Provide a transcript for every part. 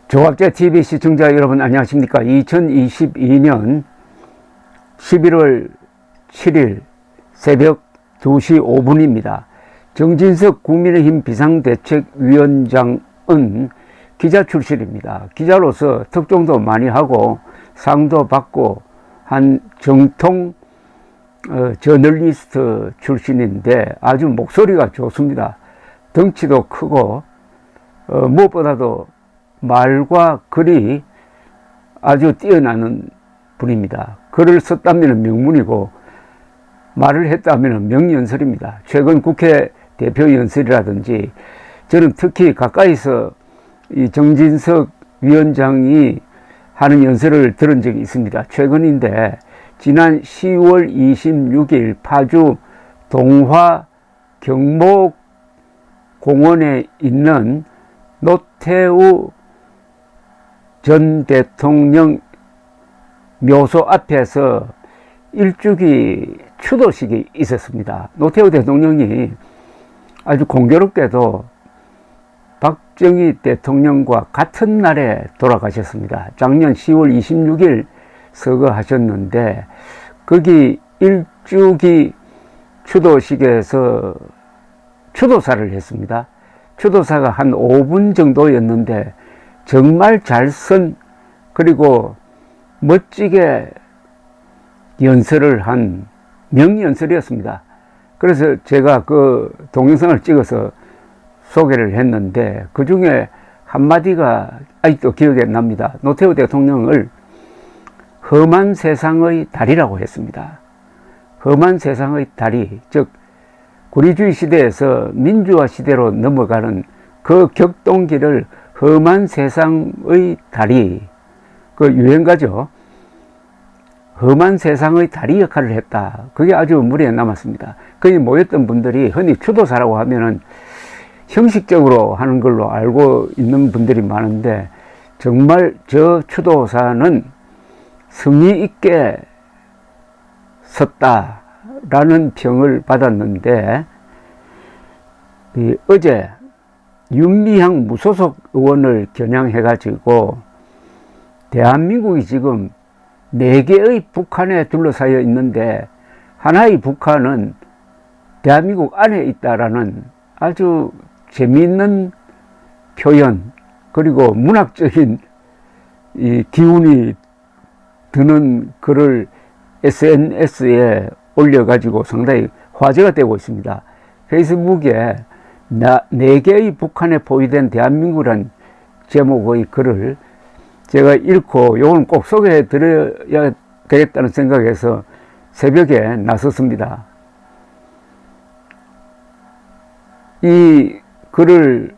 조합제 TV 시청자 여러분 안녕하십니까? 2022년 11월 7일 새벽 2시 5분입니다. 정진석 국민의힘 비상대책위원장은 기자 출신입니다. 기자로서 특종도 많이 하고 상도 받고 한 정통 저널리스트 출신인데 아주 목소리가 좋습니다. 덩치도 크고 무엇보다도 말과 글이 아주 뛰어나는 분입니다. 글을 썼다면 명문이고 말을 했다면 명연설입니다. 최근 국회 대표 연설이라든지 저는 특히 가까이서 이 정진석 위원장이 하는 연설을 들은 적이 있습니다. 최근인데 지난 10월 26일 파주 동화 경목공원에 있는 노태우 전 대통령 묘소 앞에서 일주기 추도식이 있었습니다. 노태우 대통령이 아주 공교롭게도 박정희 대통령과 같은 날에 돌아가셨습니다. 작년 10월 26일 서거하셨는데 거기 일주기 추도식에서 추도사를 했습니다. 추도사가 한 5분 정도였는데 정말 잘 쓴 그리고 멋지게 연설을 한 명연설이었습니다. 그래서 제가 그 동영상을 찍어서 소개를 했는데 그 중에 한마디가 아직도 기억에 납니다. 노태우 대통령을 험한 세상의 달이라고 했습니다. 험한 세상의 달이, 즉 구리주의 시대에서 민주화 시대로 넘어가는 그 격동기를 험한 세상의 달이, 그 유행가죠. 험한 세상의 달이 역할을 했다. 그게 아주 머리에 남았습니다. 거기 모였던 분들이 흔히 추도사라고 하면은 형식적으로 하는 걸로 알고 있는 분들이 많은데 정말 저 추도사는 성의 있게 섰다라는 평을 받았는데 어제 윤미향 무소속 의원을 겨냥해 가지고 대한민국이 지금 4개의 북한에 둘러싸여 있는데 하나의 북한은 대한민국 안에 있다라는 아주 재미있는 표현 그리고 문학적인 이 기운이 드는 글을 SNS에 올려가지고 상당히 화제가 되고 있습니다. 페이스북에 4개의 북한에 포위된 대한민국이란 제목의 글을 제가 읽고 요건 꼭 소개해 드려야 되겠다는 생각에서 새벽에 나섰습니다. 이 글을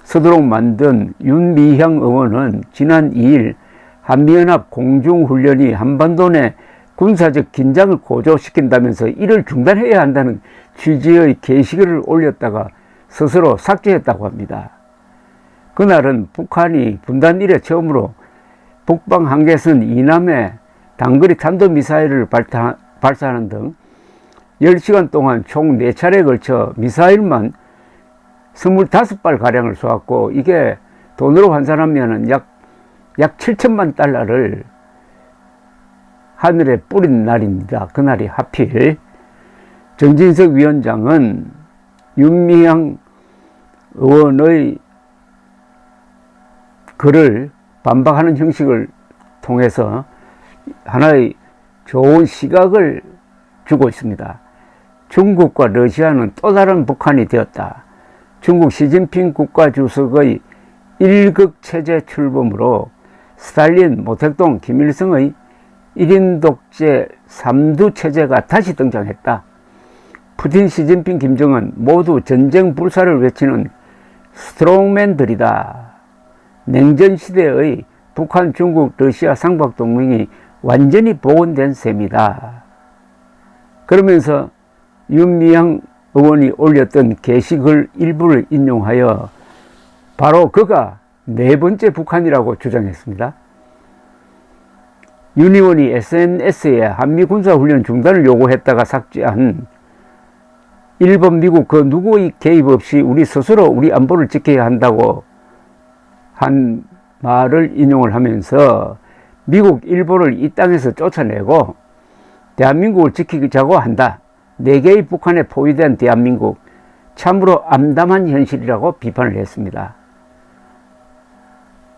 쓰도록 만든 윤미향 의원은 지난 2일 한미연합 공중훈련이 한반도 내 군사적 긴장을 고조시킨다면서 이를 중단해야 한다는 취지의 게시글을 올렸다가 스스로 삭제했다고 합니다. 그날은 북한이 분단 이래 처음으로 북방 한계선 이남에 단거리 탄도미사일을 발사하는 등 10시간 동안 총 4차례에 걸쳐 미사일만 25발가량을 쏘았고 이게 돈으로 환산하면 약 7천만 달러를 하늘에 뿌린 날입니다. 그날이 하필 정진석 위원장은 윤미향 의원의 글을 반박하는 형식을 통해서 하나의 좋은 시각을 주고 있습니다. 중국과 러시아는 또 다른 북한이 되었다. 중국 시진핑 국가주석의 일극체제 출범으로 스탈린, 모택동, 김일성의 1인 독재 3두 체제가 다시 등장했다. 푸틴, 시진핑, 김정은 모두 전쟁 불사를 외치는 스트롱맨들이다. 냉전 시대의 북한, 중국, 러시아 삼각동맹이 완전히 복원된 셈이다. 그러면서 윤미향 의원이 올렸던 게시글 일부를 인용하여 바로 그가 4번째 북한이라고 주장했습니다. 윤 의원이 SNS에 한미 군사훈련 중단을 요구했다가 삭제한 일본, 미국 그 누구의 개입 없이 우리 스스로 우리 안보를 지켜야 한다고 한 말을 인용을 하면서 미국, 일본을 이 땅에서 쫓아내고 대한민국을 지키자고 한다. 4개의 북한에 포위된 대한민국, 참으로 암담한 현실이라고 비판을 했습니다.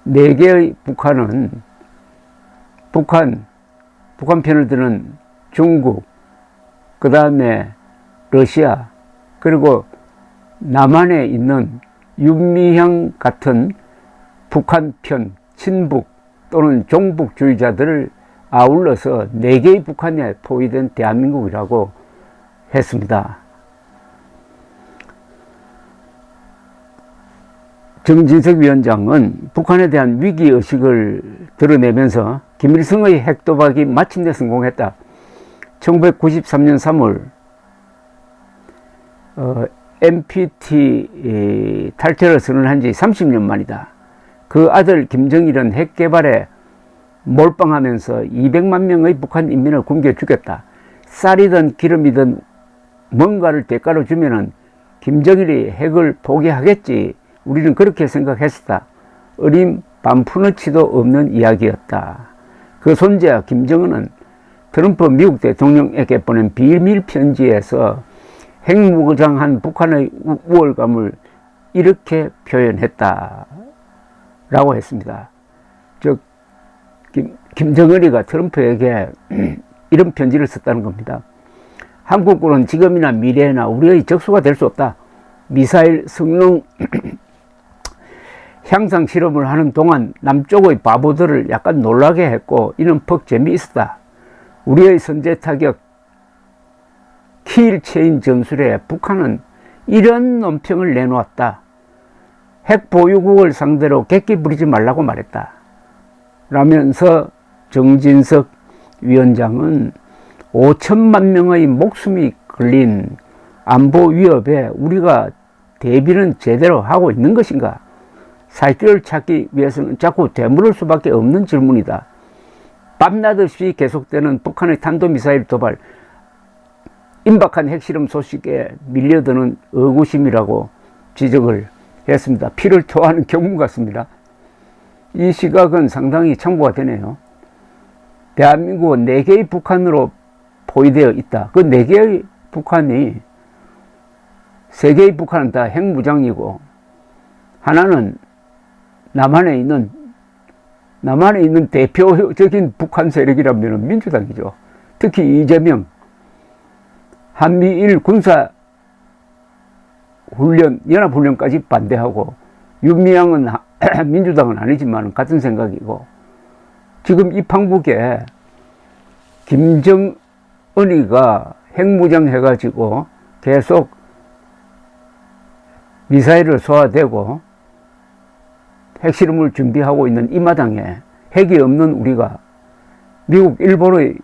4개의 북한은 북한 편을 드는 중국, 그 다음에 러시아, 그리고 남한에 있는 윤미향 같은 북한 편, 친북 또는 종북주의자들을 아울러서 4개의 북한에 포위된 대한민국이라고 했습니다. 정진석 위원장은 북한에 대한 위기의식을 드러내면서 김일성의 핵도박이 마침내 성공했다. 1993년 3월 NPT 탈퇴를 선언한 지 30년 만이다. 그 아들 김정일은 핵 개발에 몰빵하면서 200만 명의 북한 인민을 굶겨 죽였다. 쌀이든 기름이든 뭔가를 대가로 주면은 김정일이 핵을 포기하겠지. 우리는 그렇게 생각했었다. 어린 반푸너치도 없는 이야기였다. 그 손자 김정은은 트럼프 미국 대통령에게 보낸 비밀 편지에서 핵무장한 북한의 우월감을 이렇게 표현했다 라고 했습니다. 즉 김정은이가 트럼프에게 이런 편지를 썼다는 겁니다. 한국군은 지금이나 미래나 우리의 적수가 될 수 없다. 미사일 성능 향상 실험을 하는 동안 남쪽의 바보들을 약간 놀라게 했고 이는 퍽 재미있었다. 우리의 선제 타격 킬체인 전술에 북한은 이런 논평을 내놓았다. 핵 보유국을 상대로 객기 부리지 말라고 말했다. 라면서 정진석 위원장은 5천만 명의 목숨이 걸린 안보 위협에 우리가 대비는 제대로 하고 있는 것인가? 살 길을 찾기 위해서는 자꾸 되물을 수밖에 없는 질문이다. 밤낮 없이 계속되는 북한의 탄도미사일 도발, 임박한 핵실험 소식에 밀려드는 의구심이라고 지적을 했습니다. 피를 토하는 경문 같습니다. 이 시각은 상당히 참고가 되네요. 대한민국은 4개의 북한으로 포위되어 있다. 그 4개의 북한이 3개의 북한은 다 핵무장이고 하나는 남한에 있는 대표적인 북한 세력이라면 민주당이죠. 특히 이재명 한미일 군사 훈련, 연합훈련까지 반대하고 윤미향은 민주당은 아니지만 같은 생각이고 지금 이 방북에 김정은이가 핵무장 해가지고 계속 미사일을 쏘아대고 핵실험을 준비하고 있는 이 마당에 핵이 없는 우리가 미국, 일본의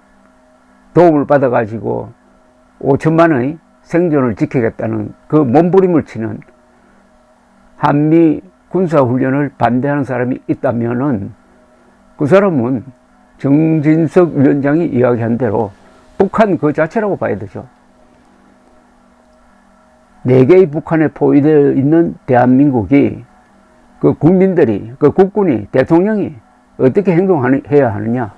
도움을 받아가지고 5천만의 생존을 지키겠다는 그 몸부림을 치는 한미 군사훈련을 반대하는 사람이 있다면은 그 사람은 정진석 위원장이 이야기한 대로 북한 그 자체라고 봐야 되죠. 4개의 북한에 포위되어 있는 대한민국이 그 국민들이, 그 국군이, 대통령이 어떻게 행동해야 하느냐.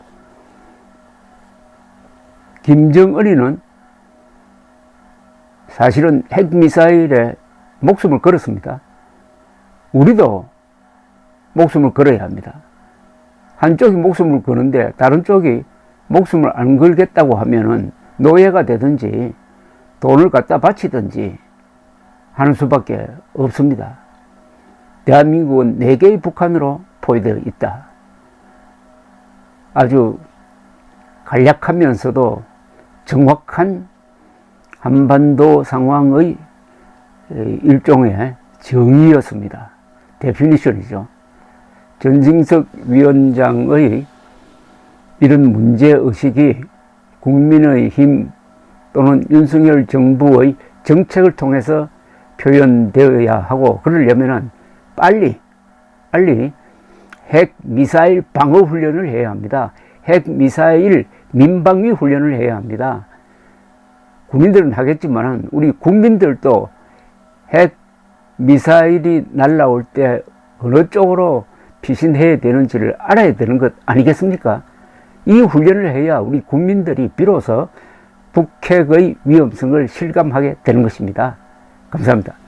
김정은이는 사실은 핵미사일에 목숨을 걸었습니다. 우리도 목숨을 걸어야 합니다. 한쪽이 목숨을 거는데 다른 쪽이 목숨을 안 걸겠다고 하면은 노예가 되든지 돈을 갖다 바치든지 하는 수밖에 없습니다. 대한민국은 4개의 북한으로 포위되어 있다. 아주 간략하면서도 정확한 한반도 상황의 일종의 정의였습니다. 데피니션이죠. 전진석 위원장의 이런 문제의식이 국민의힘 또는 윤석열 정부의 정책을 통해서 표현되어야 하고, 그러려면 빨리 핵미사일 방어 훈련을 해야 합니다. 핵미사일 민방위 훈련을 해야 합니다. 국민들은 하겠지만 우리 국민들도 핵미사일이 날라올 때 어느 쪽으로 피신해야 되는지를 알아야 되는 것 아니겠습니까? 이 훈련을 해야 우리 국민들이 비로소 북핵의 위험성을 실감하게 되는 것입니다. 감사합니다.